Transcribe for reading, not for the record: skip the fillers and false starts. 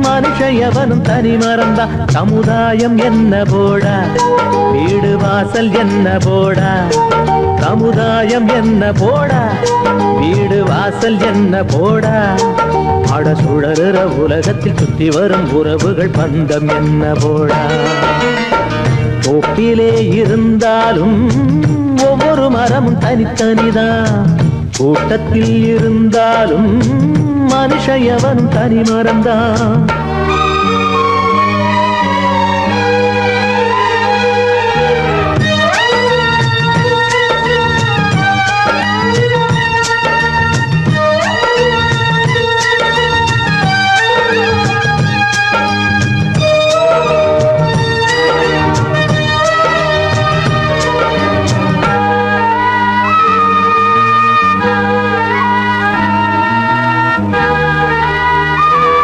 மனுஷயவனும் தனி மறந்தா சமுதாயம் என்ன போடா வீடு வாசல் என்ன போடா சமுதாயம் என்ன போடா வீடு வாசல் என்ன போடா அட சுழறுற உலகத்தில் சுத்தி வரும் உறவுகள் பந்தம் என்ன போடா தோப்பிலே இருந்தாலும் ஒவ்வொரு மரமும் தனித்தனிதான் கூட்டத்தில் இருந்தாலும் மனுஷயவனும் தனி மறந்தான்